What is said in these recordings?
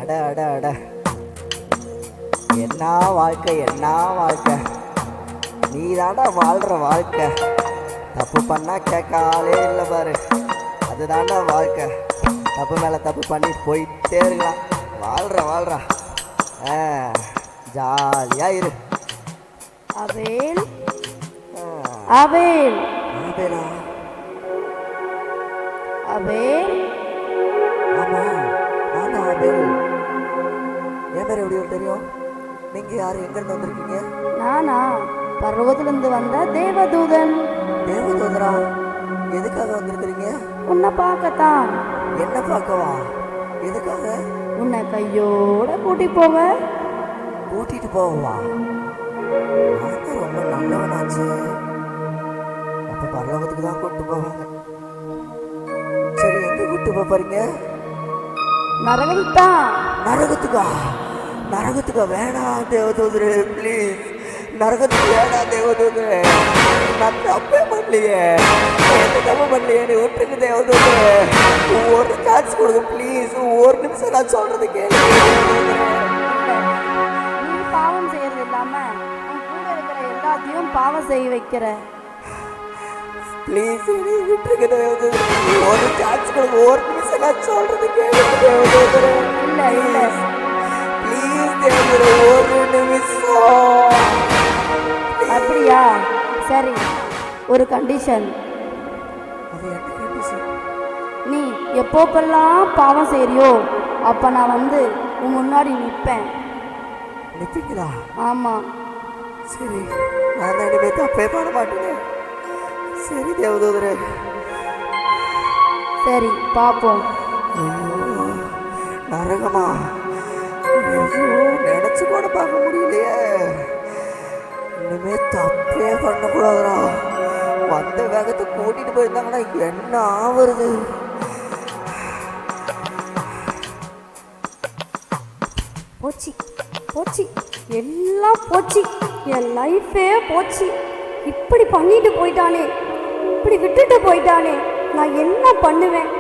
அட அட அட, என்ன வாழ்க்கை என்ன வாழ்க்கை, நீ தாண்டா வாழ்கிற வாழ்க்கை. தப்பு பண்ணால் கேட்க ஆளே இல்லை பாரு, அதுதாண்டா வாழ்க்கை. தப்பு மேலே தப்பு பண்ணிட்டு போயிட்டே இருக்கலாம். வாழ்கிறா ஜாலியாக இரு. Abell Abell அபேலா? அபேல், ஆமாம் நான் தான் அபேல். என் பேர் எப்படி தெரியும்? நீங்கள் யார், எங்கேருந்து வந்திருக்கீங்க? நானா பர்வத்திலிருந்து வந்த தேவதூதன். தேவதூதரா? எதுக்காக வந்திருக்கிறீங்க? உன்னை பார்க்கத்தான். என்ன பார்க்கவா? எதுக்காக? உன்னை கையோட கூட்டி போக. கூட்டிட்டு போவா? நான் ரொம்ப நல்லவனாச்சு. அப்ப பரலோகத்துக்கு தான் கூட்டு போவாங்க. சரி, எங்க கூட்டு போறீங்க? நரகத்துக்கு தான். நரகத்துக்கா? நரகத்துக்கா? வேணாம் தேவதூதரே, ப்ளீஸ். நரகத்துக்கு வேணாம் தேவதூதரே. நான் தப்பே பண்ணலையே, எந்த தப்பு பண்ணலையே, நீ விட்டுருக்கு தேவதூதரே. ஒரு சான்ஸ் கொடுங்க ப்ளீஸ். ஒரு நிமிஷம் நான் சொல்றது கேளு. நீ பாவம் செய்யறது இல்லாம உன் கூட இருக்கிற எல்லாத்தையும் பாவம் செய்ய வைக்கிற. ப்ளீஸ் நீ விட்டுருக்கு தேவதூதரே. ஒரு சான்ஸ் கொடுங்க, ஒரு நிமிஷம் நான் சொல்றது கேளு தேவதூதரே. இல்ல இல்ல ப்ளீஸ் தேவதூதரே, ஒரு நிமிஷம். அப்படியா? சரி, ஒரு கண்டிஷன். அது என்ன கண்டிஷன்? நீ எப்போப்பெல்லாம் பாவம் செய்யறியோ அப்ப நான் வந்து உன் முன்னாடி நிற்பேன். நிற்பீங்களா? ஆமாம். சரி, நான் தான் இனிமே தப்பே பண்ண மாட்டேன். சரி தேவதூதரே. சரி, பார்ப்போம். ஐயோ, நரகமா? ஐயோ, நினைச்சு கூட பார்க்க முடியலையே. இனிமே தப்பே பண்ணக்கூடாதுடா. வந்த வேகத்தை கூட்டிட்டு போயிருந்தாங்கன்னா என்ன ஆவறது? போச்சு போச்சு, எல்லாம் போச்சு, என் லைஃபே போச்சு. இப்படி பண்ணிட்டு போயிட்டானே, இப்படி விட்டுட்டு போயிட்டானே, நான் என்ன பண்ணுவேன்?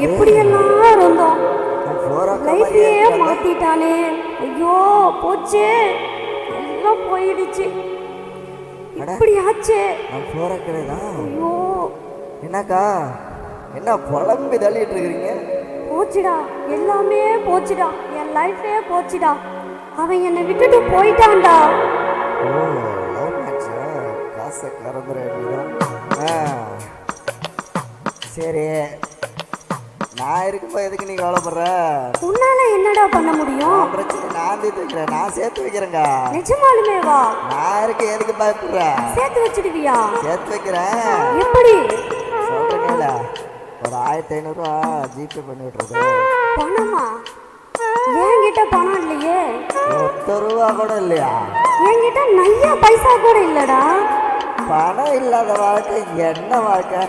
எப்படியெல்லாம் இருந்தோம், லைஃபையே மாத்திட்டானே. ஐயோ போச்சே, எல்லாம் போயிடுச்சு. இப்படி ஆச்சே. ஐயோ, என்னக்கா என்ன புலம்பி தள்ளிட்டு இருக்கிறீங்க? போச்சுடா, எல்லாமே போச்சுடா, என் லைஃபே போச்சுடா. அவன் என்னை விட்டுட்டு போயிட்டான்டா. ஓ, லவ் மேட்சா? காசை கறந்துட வேண்டியதான். சரி, நான் இருக்கும்போது எதுக்கு நீ கவலைப்படுற? உன்னால என்னடா பண்ண முடியும்? பிரச்சனை நான் தீர்த்து வைக்கிறேன், நான் சேர்த்து வைக்கிறேங்க. நிஜமாலுமே வா. நான் இருக்க எதுக்கு பயப்படுற? சேர்த்து வச்சிடுவியா? சேர்த்து வைக்கிறேன். எப்படி சொல்றேன்ல, ஒரு 1500 ரூபா ஜிபே பண்ணி விட்டுறது. பணமா? என்கிட்ட பணம் இல்லையே. 10 ரூபா கூட இல்லையா? என்கிட்ட நையா பைசா கூட இல்லடா. பணம் இல்லாத வாழ்க்கை என்ன வாழ்க்கை?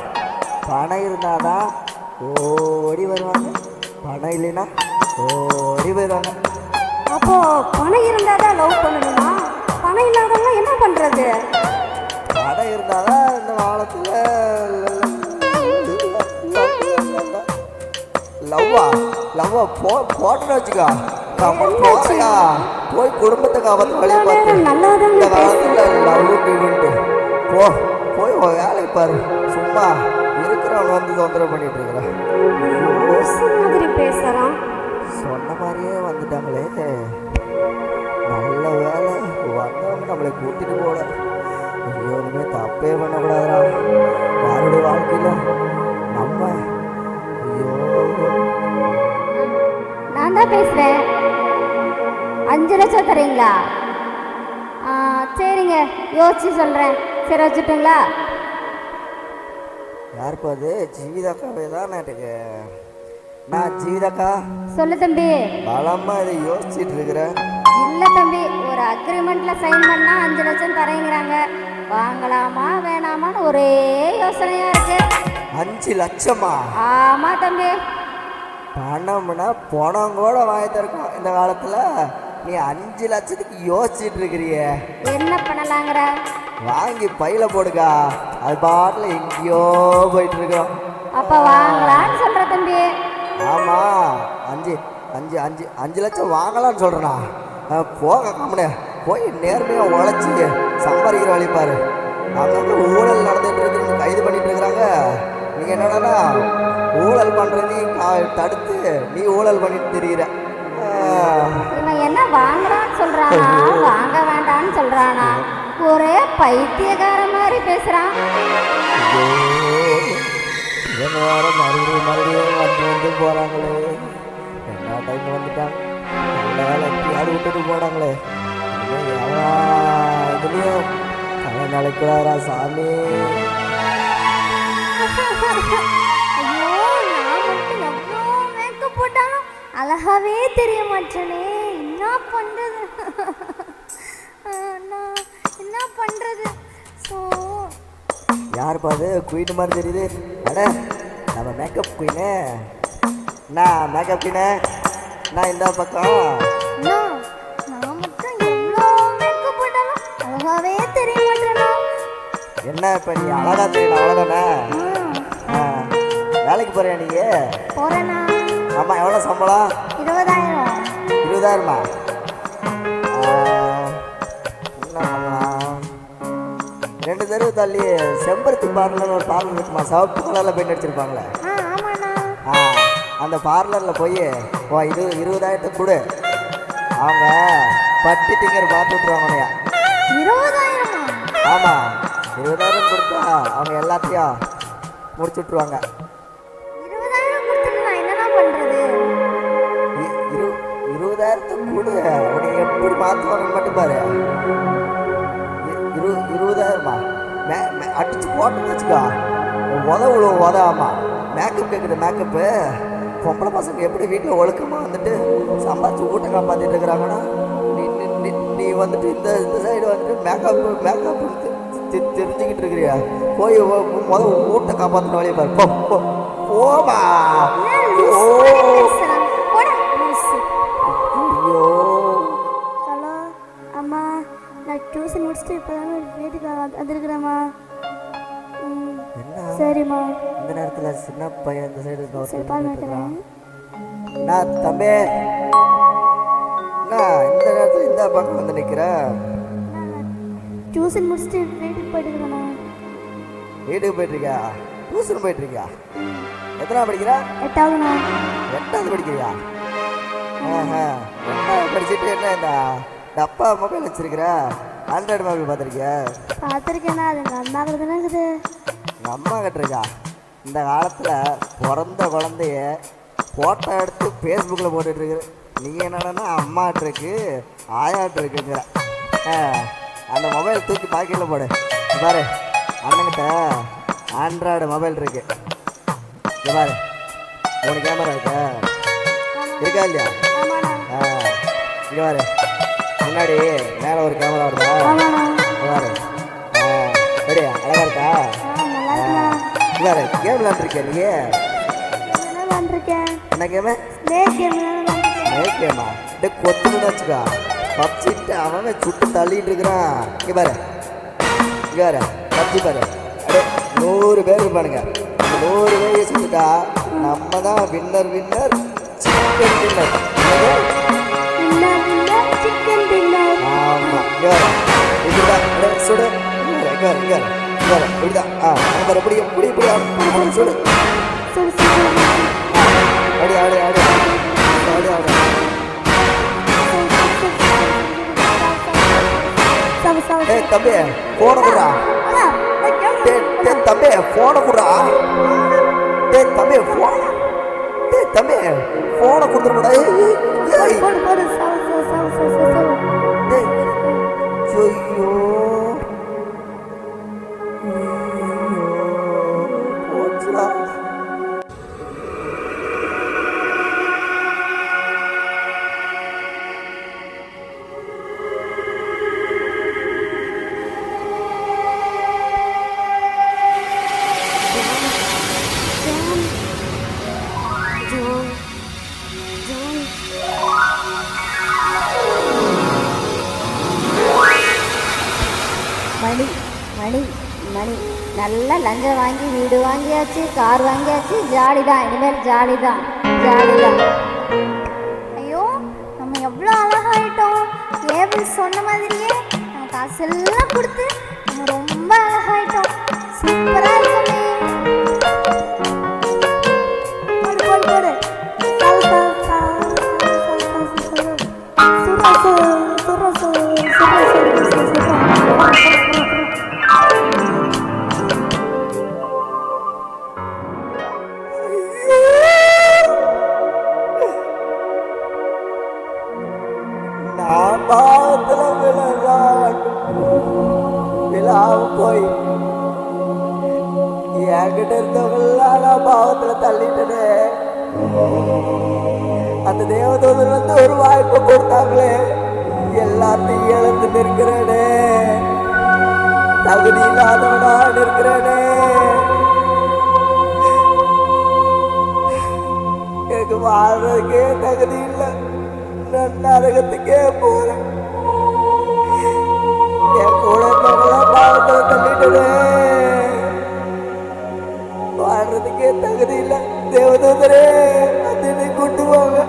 பணம் இருந்தாதான் ஓடி வருவாங்க, பணம் இல்லைன்னா ஓடி போயிடுவாங்க. அப்போ பணம் இருந்தாதான் லவ் பண்ணணுமா? பணம் இல்லாதவங்க என்ன பண்றது? பணம் இருந்தாதான் இந்த காலத்துல லவ்வா போட்டுன்னு வச்சுக்கா. போய் குடும்பத்தை காப்பாற்ற வழியை பார்த்து இந்த காலத்துல லவ்வுக்கு போய் வேலைக்கு பாரு. சும்மா இருக்கிறவன் வந்து தொந்தரவு பண்ணிட்டு இருக்கிறான். பேசுறான். சொன்ன மாதிரியே வந்துட்டாங்களே, நல்ல வேலை வந்தவங்க நம்மளை கூட்டிட்டு போல. ஐயோ, இனிமே தப்பே பண்ணக்கூடாதுடா யாருடைய வாழ்க்கையில நம்ம. ஐயோ, நான் தான் பேசுறேன். 5 லட்சம் தரீங்களா? சரிங்க, யோசிச்சு சொல்றேன். சரி, வச்சுட்டுங்களா? யாருப்பா அது? ஜீவிதாக்காவே தான் நாட்டுக்கு. நான் ஜீவிதாக்கா. சொல்லு தம்பி. பலமா இதை யோசிச்சுட்டு இருக்கிறேன். இல்ல தம்பி, ஒரு அக்ரிமெண்ட்ல சைன் பண்ணா 5 லட்சம் தரேங்கிறாங்க. வாங்கலாமா வேணாமான்னு ஒரே யோசனையா இருக்கு. 5 லட்சமா? ஆமா தம்பி. பணம்னா பணம் கூட வாங்கி தருக்கும் இந்த காலத்துல. நீ 5 லட்சத்துக்கு யோசிச்சுட்டு இருக்கிறிய. என்ன பண்ணலாங்கிற? வாங்கி பையில போடுக்கா, அது பாட்டில் எங்கேயோ போயிட்டு இருக்கோம். அப்ப வாங்கலான்னு சொல்ற தம்பி. ஆமா, 5 அஞ்சு அஞ்சு 5 லட்சம் வாங்கலான்னு சொல்கிறேண்ணா. போக கம்முனே போய் நேர்மையாக உழைச்சி சம்பாதிக்கிற வழிப்பாரு. அங்கங்கே ஊழல் நடந்துகிட்டு இருக்கு, கைது பண்ணிட்டு இருக்கிறாங்க. நீங்கள் என்னன்னா ஊழல் பண்ணுறது தடுத்து நீ ஊழல் பண்ணிட்டு தெரிகிற. இவன் என்ன வாங்கலான்னு சொல்றானா வாங்க வேண்டான்னு சொல்றானா? ஒரே பைத்தியக்கார மாதிரி பேசுறான். இவங்க வேற மறுபடியும் வந்து போகிறாங்களே. எல்லா டைம் வந்துட்டாங்க. நல்ல வேலை எப்படியாவது விட்டுட்டு போனாங்களே. இதுலேயும் தலை நாளைக்குறாரா சாமி. ஐயோ, நான் மட்டும் எவ்வளோ மேக்கப் போட்டாலும் அழகாவே தெரிய மாட்டேனே. என்ன பண்றது? நான் என்ன பண்றது? ஸோ யார் பாது குயின் மாதிரி தெரியுது? அட நம்ம மேக்கப் குயினு. நான் மேக்கப் குயினு. நான் இந்த பக்கம். நான் மட்டும் எவ்வளோ மேக்கப் போட்டாலும் அழகாவே தெரிய மாட்டேனா? என்ன இப்போ நீ அழகா தெரியல அவ்வளோதானே? வேலைக்கு போறியா நீ? போறேனா? ஆமாம். எவ்வளோ சம்பளம்? 20,000. 20,000மா? என்ன பண்ணலாம்? 2 தெருவு தள்ளி செம்பருத்தி பார்லர்னு ஒரு பார்லர் இருக்குமா? சிவப்பு கலரில் பெயிண்ட் அடிச்சிருப்பாங்களே. ஆமாண்ணா. அந்த பார்லரில் போய் இது 20,000 கொடு. அவங்க பட்டி திங்கர் பார்த்து விட்ருவாங்கயா. 20,000? ஆமாம். 20,000 கொடுத்தா அவங்க எல்லாத்தையும் முடிச்சு விட்ருவாங்க. 20,000 கொடுத்துட்டு நான் என்னண்ணா பண்ணுறது? 20,000 கொடு. உன்னை எப்படி மாற்றுவாங்கன்னு மட்டும் பாரு. 20,000மா? அடிச்சு போட்டு வச்சுக்கோ. உதவாமா. மேக்கப் கேட்குது. மேக்கப்பு பொம்பளை பசங்க எப்படி வீட்டில் ஒழுக்கமாக வந்துட்டு சம்பாதிச்சு வீட்டை காப்பாற்றிட்டு இருக்கிறாங்கன்னா நீ வந்துட்டு இந்த சைடு வந்துட்டு மேக்கப் தெரிஞ்சுக்கிட்டு இருக்கிறியா? போய் வீட்டை காப்பாற்றின வழியை பாரு. போமா. ஐயோ. ஹலோ அம்மா, நான் டியூஷன் முடிச்சுட்டு இப்போ தான் வீட்டுக்கு வந்துருக்குறேம்மா. சரிம்மா. இந்த நேரத்தில் சின்ன பையன் இந்த சைடு இருக்கிறேன். நான் தம்பி நான் இந்த நேரத்தில் இந்த பக்கம் வந்து நிற்கிறேன். டியூஷன் முடிச்சுட்டு வீட்டுக்கு போயிட்டுருக்கேண்ணா. வீட்டுக்கு போயிட்டுருக்கியா? டியூஷன் போயிட்டுருக்கியா? எத்தனாவது படிக்கிறா? 8ஆவதுண்ணா. 8ஆவது படிக்கிறியா? 8ஆவது படிச்சுட்டு என்ன இந்த டப்பா மொபைல் வச்சிருக்கிற? ஆண்ட்ராய்டு மொபைல் பார்த்துருக்கியா? பார்த்துருக்கேண்ணா. அது எங்கள் அம்மா கிட்ட தானே இருக்குது. எங்கள் அம்மா கிட்டருக்கா? இந்த காலத்தில் பிறந்த குழந்தைய ஃபோட்டோ எடுத்து ஃபேஸ்புக்கில் போட்டுட்ருக்கு. நீங்கள் என்னன்னா அம்மாட்டிருக்கு ஆயாட்டிருக்குங்கிற. அந்த மொபைல் தூக்கி பாக்கெட்டில் போடு. பாரு, அண்ணங்கிட்ட ஆண்ட்ராய்டு மொபைல் இருக்கு. பாரு, 3 கேமரா இருக்கா இல்லையா? இங்கே பாரு, முன்னாடி மேலே ஒரு கேமரா வருதா? பாரு, ரெடியா? அழகா இருக்கா? வேறு கேம் விளாண்டுருக்கேன் நீ? என்ன கேமு? கேமா? டே கொத்துன்னு வச்சுக்கா. பப்ஜிட்டு அவன் சுட்டு தள்ளிட்டு இருக்கிறான். இங்கே பாரு, இங்கே பாரு, பப்ஜி பாரு. அப்படியே 100 பேர் இருப்பானுங்க. 100 பேர் சுட்டுட்டா நம்ம தான் வின்னர். Chicken dinner. ஆமாம். இங்கே பாரு, இப்படிதான் சுடு. இங்கே இப்படிதான். எப்படி சுடு. ஆடு. தம்பி போன குடுறா. தம்பி போன குடுறா. தம்பி போன கொடுத்துருடா. ஐயோ போச்சுடா. மணி நல்லா லஞ்சம் வாங்கி வீடு வாங்கியாச்சு, கார் வாங்கியாச்சு. ஜாலி தான், இனிமேல் ஜாலி தான். ஏபிள் சொன்ன மாதிரியே நம்ம காசெல்லாம் கொடுத்து நம்ம ரொம்ப அழகாயிட்டோம். சூப்பரா இருக்குமே. போடு போடு போடு. சாவு சாவு சாவு நான் பாவத்துல விழாம போய் என்கிட்ட இருந்தவங்களாம் நான் பாவத்துல தள்ளிட்டனே. அந்த தேவதூதர் வந்து ஒரு வாய்ப்பு கொடுத்தாங்களே, எல்லாத்தையும் இழந்து நிற்கிறேனே, தகுதி இல்லாதவனா நிற்கிறேனே. எனக்கு வாழ்றதுக்கே தகுதி இல்லை, நான் நரகத்துக்கே போறேன். என் கூட இருந்தவங்களாம் பாவத்துல தள்ளிட்டனே, வாழ்றதுக்கே தகுதி இல்லை. தேவதூதரே வந்து என்னை கொண்டு போங்க,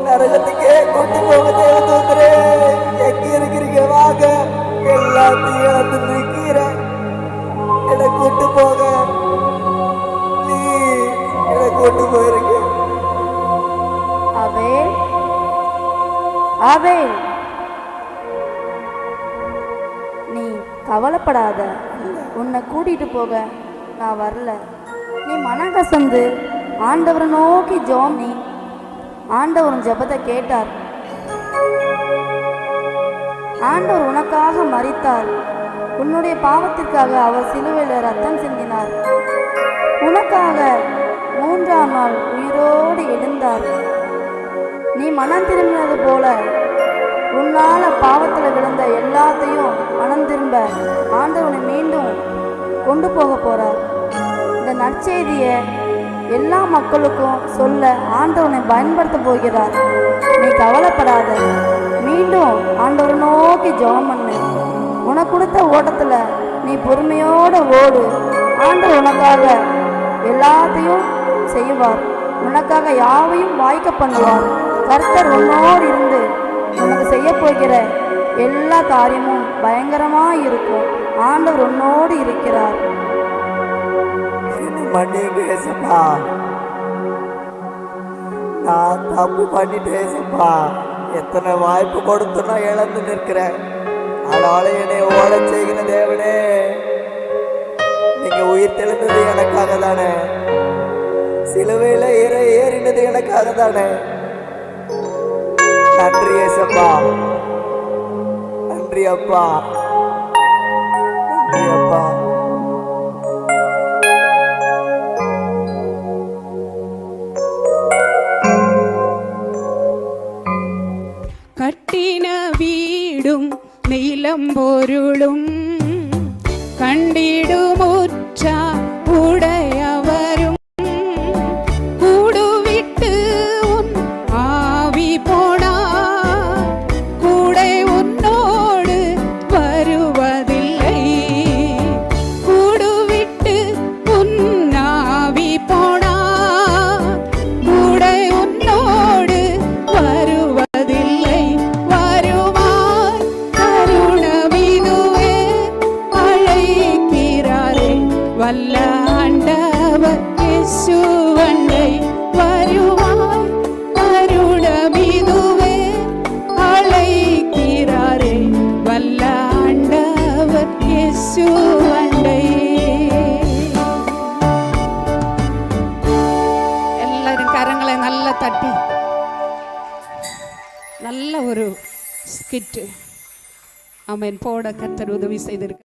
நரகத்துக்கே கொண்டு போங்க. தேவதூதரே எங்க இருக்கிறீங்க? வாங்க, எல்லாத்தையும் இழந்து நிற்கிறேன், என்னை கொண்டு போங்க ப்ளீஸ், என்னை கொண்டு போயிருங்க. ஆபேல், ஆபேல், நீ கவலைப்படாத, உன்னை கூட்டிட்டு போக நான் வரல. நீ மனகசந்து ஆண்டவரை நோக்கி ஜெபம் நீ. ஆண்டவர் ஜெபத்தை கேட்டார். ஆண்டவர் உனக்காக மரித்தார். உன்னுடைய பாவத்திற்காக அவர் சிலுவையில் ரத்தம் சிந்தினார். உனக்காக 3ஆம் நாள் உயிரோடு எழுந்தார். நீ மனம் திரும்பினது போல உன்னால பாவத்தில் விழுந்த எல்லாத்தையும் மனம் திரும்ப ஆண்டவனை மீண்டும் கொண்டு போக போறார். இந்த நற்செய்தியை எல்லா மக்களுக்கும் சொல்ல ஆண்டவனை பயன்படுத்த போகிறார். நீ கவலைப்படாத, மீண்டும் ஆண்டவரை நோக்கி ஜெபம் பண்ணு. உனக்கு கொடுத்த ஓட்டத்தில் நீ பொறுமையோடு ஓடு. ஆண்டவர் உனக்காக எல்லாத்தையும் செய்வார். உனக்காக யாவையும் வாய்க்க பண்ணுவார். கர்த்தர் உன்னோடு இருந்து உனக்கு செய்ய போகிற எல்லா காரியமும் பயங்கரமாக இருக்கும். ஆண்டவர் உன்னோடு இருக்கிறார். மன்னிங்க ஏசப்பா, நான் தப்பு பண்ணிட்டேன் ஏசப்பா. எத்தனை வாய்ப்பு கொடுத்து நான் இழந்து நிற்கிறேன். ஆனாலும் என்னை ஓட செய்கிற தேவனே, நீங்க உயிர் தெளிந்தது எனக்காக தானே, சிலுவையில ஏறினது எனக்காக தானே. நன்றி ஏசப்பா, நன்றி அப்பா, நன்றி அப்பா. கட்டின வீடும் நீலம் பொருளும் கண்டிடுமுற்றா உடையவரும் கூடுவிட்டு உன் ஆவி போனார் கூடை உன்னோடு வருவதில்லை. கூடுவிட்டு உன் ஆவி போனார் கூடை உன்னோடு வருவதில்லை. வருவாய் கருணமிதுவே அழைக்கிறாரே வல்ல ஆண்டவர் இயேசுவண்டை. வருவாய் கருணமிதுவே அழைக்கிறாரே வல்ல ஆண்டவர் இயேசுவண்டை. எல்லாரும் கரங்களை நல்லா தட்டி நல்ல ஒரு ஸ்கிட்டு ஆமென் போட கர்த்தர் உதவி செய்திருக்க.